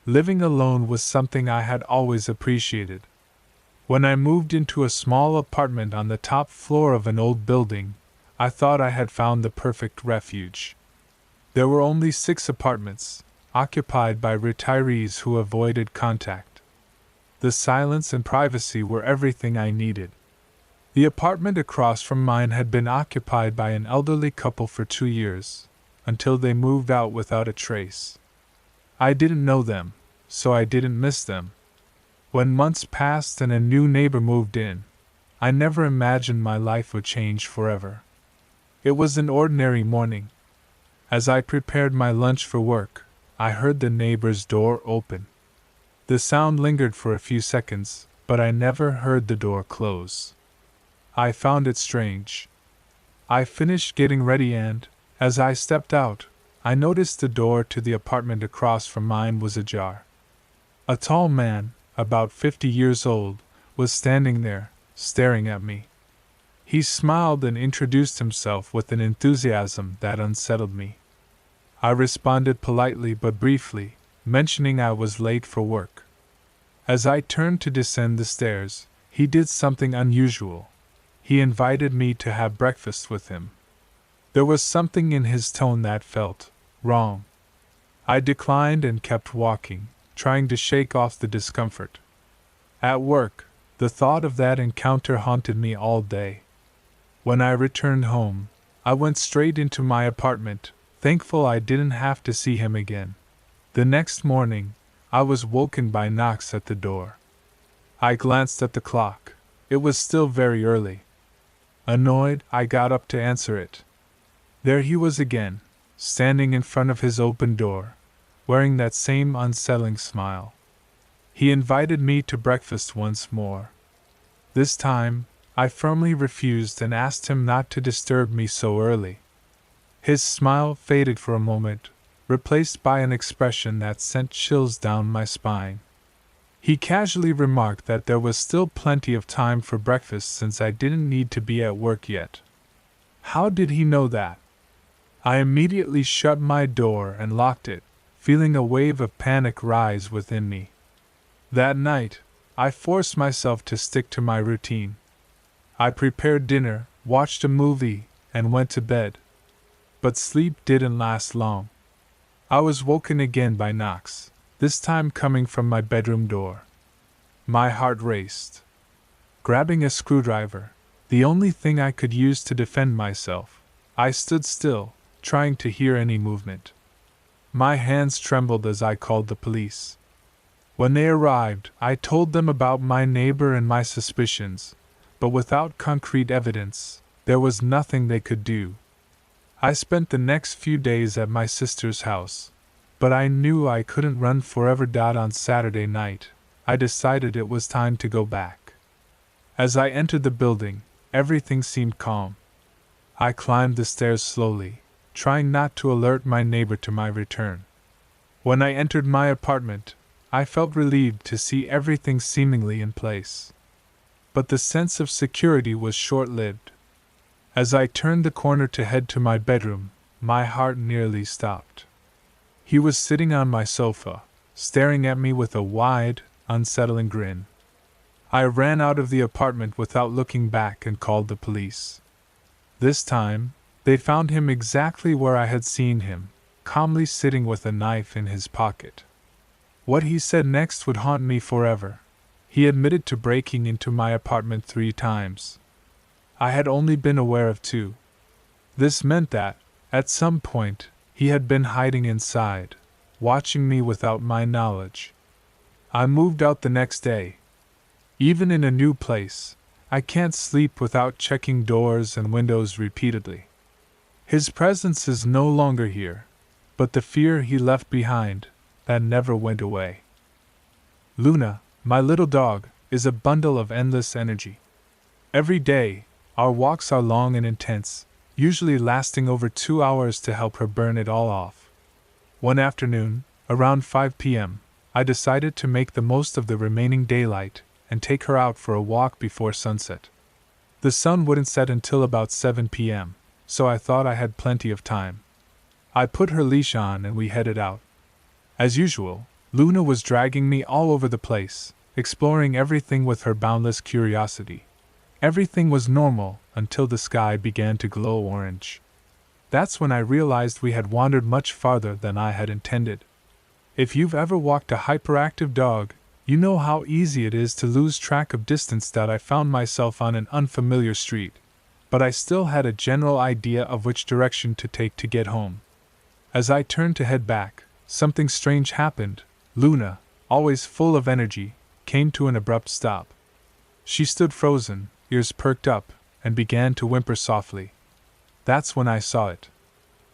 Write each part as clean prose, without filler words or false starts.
Living alone was something I had always appreciated. When I moved into a small apartment on the top floor of an old building, I thought I had found the perfect refuge. There were only 6 apartments, occupied by retirees who avoided contact. The silence and privacy were everything I needed. The apartment across from mine had been occupied by an elderly couple for 2 years, until they moved out without a trace. I didn't know them, so I didn't miss them. When months passed and a new neighbor moved in, I never imagined my life would change forever. It was an ordinary morning. As I prepared my lunch for work, I heard the neighbor's door open. The sound lingered for a few seconds, but I never heard the door close. I found it strange. I finished getting ready and, as I stepped out, I noticed the door to the apartment across from mine was ajar. A tall man, about 50 years old, was standing there, staring at me. He smiled and introduced himself with an enthusiasm that unsettled me. I responded politely but briefly, mentioning I was late for work. As I turned to descend the stairs, he did something unusual. He invited me to have breakfast with him. There was something in his tone that felt wrong. I declined and kept walking, trying to shake off the discomfort. At work, the thought of that encounter haunted me all day. When I returned home, I went straight into my apartment, thankful I didn't have to see him again. The next morning, I was woken by knocks at the door. I glanced at the clock. It was still very early. Annoyed, I got up to answer it. There he was again, standing in front of his open door, wearing that same unsettling smile. He invited me to breakfast once more. This time, I firmly refused and asked him not to disturb me so early. His smile faded for a moment, replaced by an expression that sent chills down my spine. He casually remarked that there was still plenty of time for breakfast since I didn't need to be at work yet. How did he know that? I immediately shut my door and locked it, feeling a wave of panic rise within me. That night, I forced myself to stick to my routine. I prepared dinner, watched a movie, and went to bed. But sleep didn't last long. I was woken again by knocks, this time coming from my bedroom door. My heart raced. Grabbing a screwdriver, the only thing I could use to defend myself, I stood still, trying to hear any movement. My hands trembled as I called the police. When they arrived, I told them about my neighbor and my suspicions, but without concrete evidence, there was nothing they could do. I spent the next few days at my sister's house, but I knew I couldn't run forever. On Saturday night, I decided it was time to go back. As I entered the building, everything seemed calm. I climbed the stairs slowly, trying not to alert my neighbor to my return. When I entered my apartment, I felt relieved to see everything seemingly in place. But the sense of security was short-lived. As I turned the corner to head to my bedroom, my heart nearly stopped. He was sitting on my sofa, staring at me with a wide, unsettling grin. I ran out of the apartment without looking back and called the police. This time, they found him exactly where I had seen him, calmly sitting with a knife in his pocket. What he said next would haunt me forever. He admitted to breaking into my apartment 3 times. I had only been aware of 2. This meant that, at some point, he had been hiding inside, watching me without my knowledge. I moved out the next day. Even in a new place, I can't sleep without checking doors and windows repeatedly. His presence is no longer here, but the fear he left behind, that never went away. Luna, my little dog, is a bundle of endless energy. Every day, our walks are long and intense, usually lasting over 2 hours to help her burn it all off. One afternoon, around 5 p.m., I decided to make the most of the remaining daylight and take her out for a walk before sunset. The sun wouldn't set until about 7 p.m., so I thought I had plenty of time. I put her leash on and we headed out. As usual, Luna was dragging me all over the place, exploring everything with her boundless curiosity. Everything was normal until the sky began to glow orange. That's when I realized we had wandered much farther than I had intended. If you've ever walked a hyperactive dog, you know how easy it is to lose track of distance. That I found myself on an unfamiliar street, but I still had a general idea of which direction to take to get home. As I turned to head back, something strange happened. Luna, always full of energy, came to an abrupt stop. She stood frozen, ears perked up, and began to whimper softly. That's when I saw it.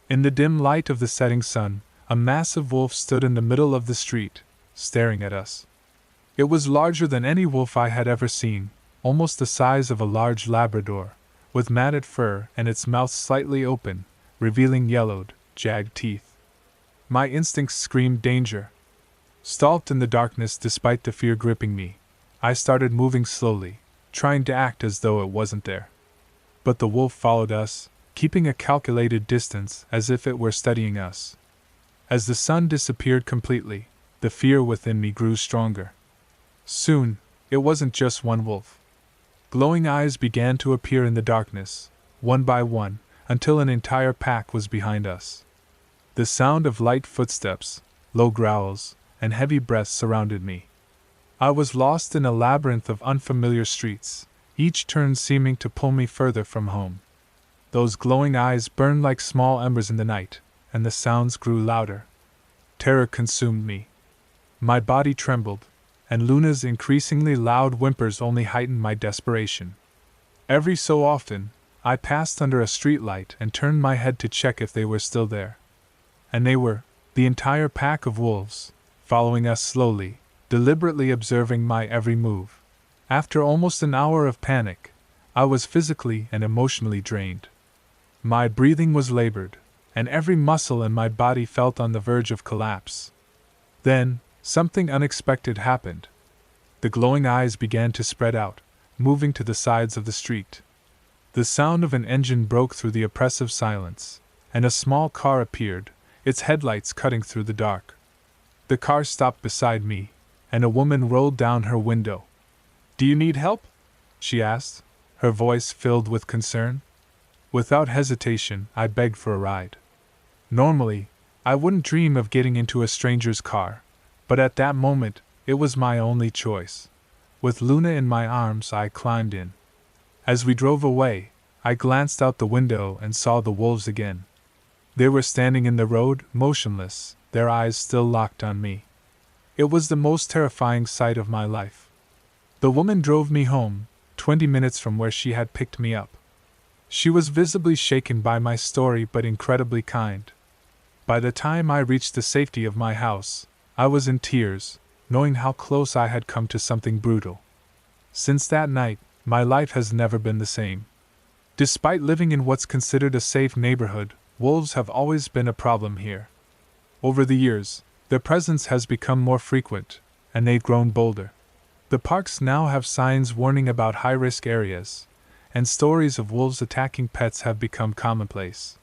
In the dim light of the setting sun, a massive wolf stood in the middle of the street, staring at us. It was larger than any wolf I had ever seen, almost the size of a large Labrador, with matted fur and its mouth slightly open, revealing yellowed, jagged teeth. My instincts screamed danger. Stalked in the darkness despite the fear gripping me, I started moving slowly, trying to act as though it wasn't there. But the wolf followed us, keeping a calculated distance as if it were studying us. As the sun disappeared completely, the fear within me grew stronger. Soon, it wasn't just one wolf. Glowing eyes began to appear in the darkness, one by one, until an entire pack was behind us. The sound of light footsteps, low growls, and heavy breaths surrounded me. I was lost in a labyrinth of unfamiliar streets, each turn seeming to pull me further from home. Those glowing eyes burned like small embers in the night, and the sounds grew louder. Terror consumed me. My body trembled, and Luna's increasingly loud whimpers only heightened my desperation. Every so often, I passed under a streetlight and turned my head to check if they were still there. And they were, the entire pack of wolves, following us slowly, deliberately observing my every move. After almost an hour of panic, I was physically and emotionally drained. My breathing was labored, and every muscle in my body felt on the verge of collapse. Then, something unexpected happened. The glowing eyes began to spread out, moving to the sides of the street. The sound of an engine broke through the oppressive silence, and a small car appeared, its headlights cutting through the dark. The car stopped beside me, and a woman rolled down her window. "Do you need help?" she asked, her voice filled with concern. Without hesitation, I begged for a ride. Normally, I wouldn't dream of getting into a stranger's car, but at that moment, it was my only choice. With Luna in my arms, I climbed in. As we drove away, I glanced out the window and saw the wolves again. They were standing in the road, motionless, their eyes still locked on me. It was the most terrifying sight of my life. The woman drove me home, 20 minutes from where she had picked me up. She was visibly shaken by my story but incredibly kind. By the time I reached the safety of my house, I was in tears, knowing how close I had come to something brutal. Since that night, my life has never been the same. Despite living in what's considered a safe neighborhood, wolves have always been a problem here. Over the years, their presence has become more frequent, and they've grown bolder. The parks now have signs warning about high-risk areas, and stories of wolves attacking pets have become commonplace.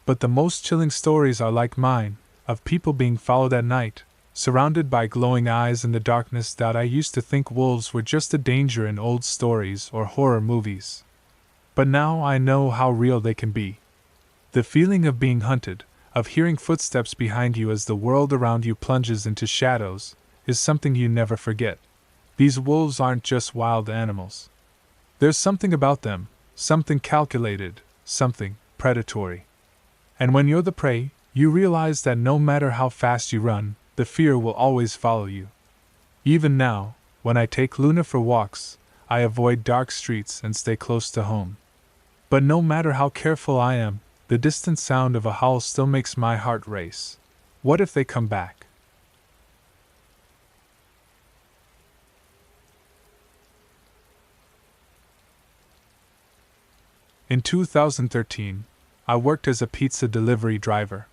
But the most chilling stories are like mine, of people being followed at night, surrounded by glowing eyes in the darkness. That I used to think wolves were just a danger in old stories or horror movies. But now I know how real they can be. The feeling of being hunted, of hearing footsteps behind you as the world around you plunges into shadows, is something you never forget. These wolves aren't just wild animals. There's something about them, something calculated, something predatory. And when you're the prey, you realize that no matter how fast you run, the fear will always follow you. Even now, when I take Luna for walks, I avoid dark streets and stay close to home. But no matter how careful I am, the distant sound of a howl still makes my heart race. What if they come back? In 2013, I worked as a pizza delivery driver.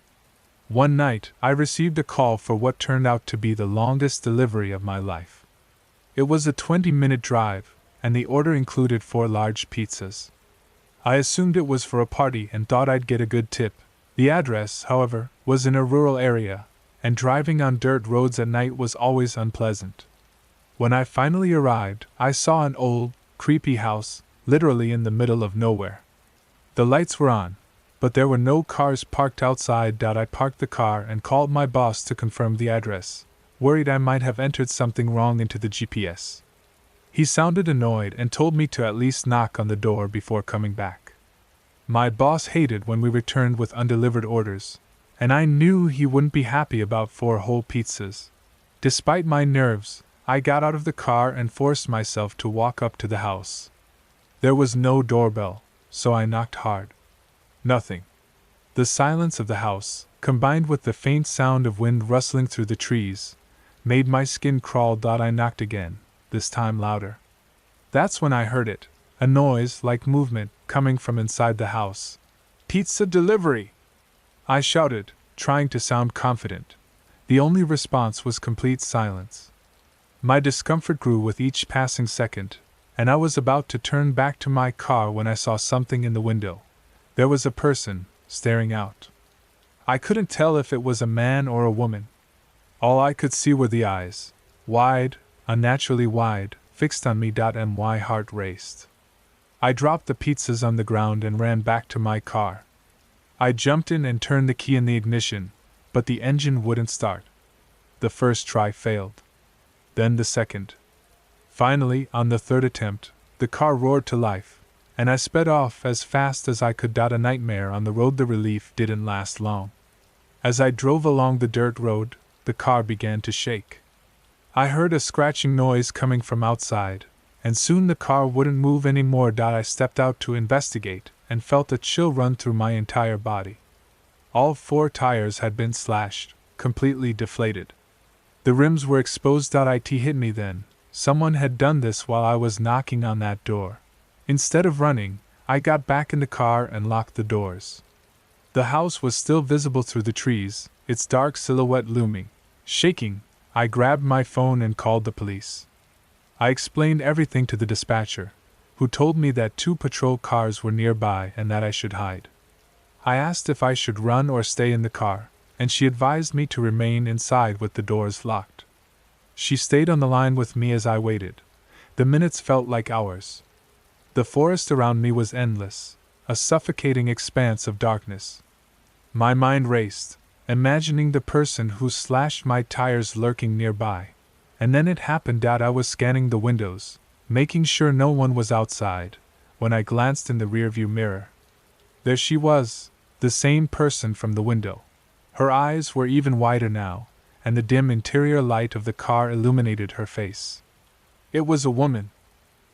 One night, I received a call for what turned out to be the longest delivery of my life. It was a 20-minute drive, and the order included 4 large pizzas. I assumed it was for a party and thought I'd get a good tip. The address, however, was in a rural area, and driving on dirt roads at night was always unpleasant. When I finally arrived, I saw an old, creepy house, literally in the middle of nowhere. The lights were on, but there were no cars parked outside. I parked the car and called my boss to confirm the address, worried I might have entered something wrong into the GPS. He sounded annoyed and told me to at least knock on the door before coming back. My boss hated when we returned with undelivered orders, and I knew he wouldn't be happy about 4 whole pizzas. Despite my nerves, I got out of the car and forced myself to walk up to the house. There was no doorbell, so I knocked hard. Nothing. The silence of the house, combined with the faint sound of wind rustling through the trees, made my skin crawl. I knocked again, this time louder. That's when I heard it, a noise like movement coming from inside the house. "Pizza delivery!" I shouted, trying to sound confident. The only response was complete silence. My discomfort grew with each passing second, and I was about to turn back to my car when I saw something in the window. There was a person, staring out. I couldn't tell if it was a man or a woman. All I could see were the eyes, wide, unnaturally wide, fixed on me. My heart raced. I dropped the pizzas on the ground and ran back to my car. I jumped in and turned the key in the ignition, but the engine wouldn't start. The first try failed. Then the second. Finally, on the third attempt, the car roared to life, and I sped off as fast as I could. A nightmare on the road. The relief didn't last long. As I drove along the dirt road, the car began to shake. I heard a scratching noise coming from outside, and soon the car wouldn't move anymore. I stepped out to investigate and felt a chill run through my entire body. All 4 tires had been slashed, completely deflated. The rims were exposed. It hit me then. Someone had done this while I was knocking on that door. Instead of running, I got back in the car and locked the doors. The house was still visible through the trees, its dark silhouette looming. Shaking, I grabbed my phone and called the police. I explained everything to the dispatcher, who told me that 2 patrol cars were nearby and that I should hide. I asked if I should run or stay in the car, and she advised me to remain inside with the doors locked. She stayed on the line with me as I waited. The minutes felt like hours. The forest around me was endless, a suffocating expanse of darkness. My mind raced, imagining the person who slashed my tires lurking nearby. And then it happened. I was scanning the windows, making sure no one was outside, when I glanced in the rearview mirror. There she was, the same person from the window. Her eyes were even wider now, and the dim interior light of the car illuminated her face. It was a woman.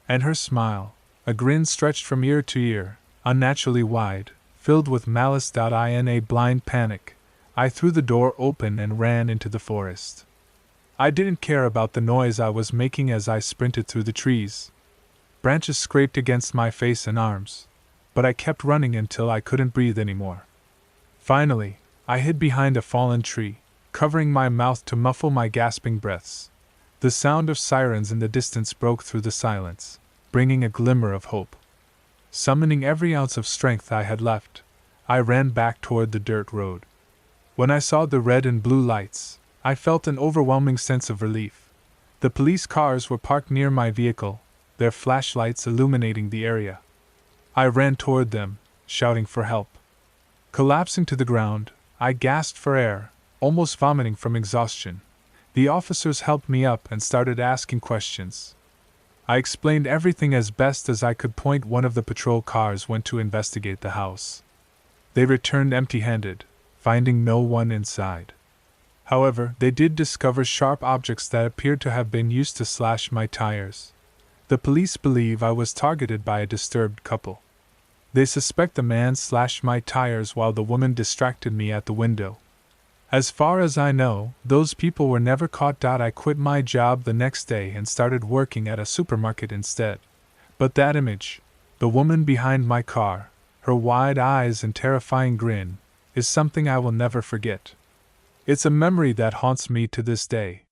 And her smile, a grin stretched from ear to ear, unnaturally wide, filled with malice. In a blind panic, I threw the door open and ran into the forest. I didn't care about the noise I was making as I sprinted through the trees. Branches scraped against my face and arms, but I kept running until I couldn't breathe anymore. Finally, I hid behind a fallen tree, covering my mouth to muffle my gasping breaths. The sound of sirens in the distance broke through the silence, bringing a glimmer of hope. Summoning every ounce of strength I had left, I ran back toward the dirt road. When I saw the red and blue lights, I felt an overwhelming sense of relief. The police cars were parked near my vehicle, their flashlights illuminating the area. I ran toward them, shouting for help. Collapsing to the ground, I gasped for air, almost vomiting from exhaustion. The officers helped me up and started asking questions. I explained everything as best as I could. One of the patrol cars went to investigate the house. They returned empty-handed, finding no one inside. However, they did discover sharp objects that appeared to have been used to slash my tires. The police believe I was targeted by a disturbed couple. They suspect the man slashed my tires while the woman distracted me at the window. As far as I know, those people were never caught. I quit my job the next day and started working at a supermarket instead. But that image, the woman behind my car, her wide eyes and terrifying grin, is something I will never forget. It's a memory that haunts me to this day.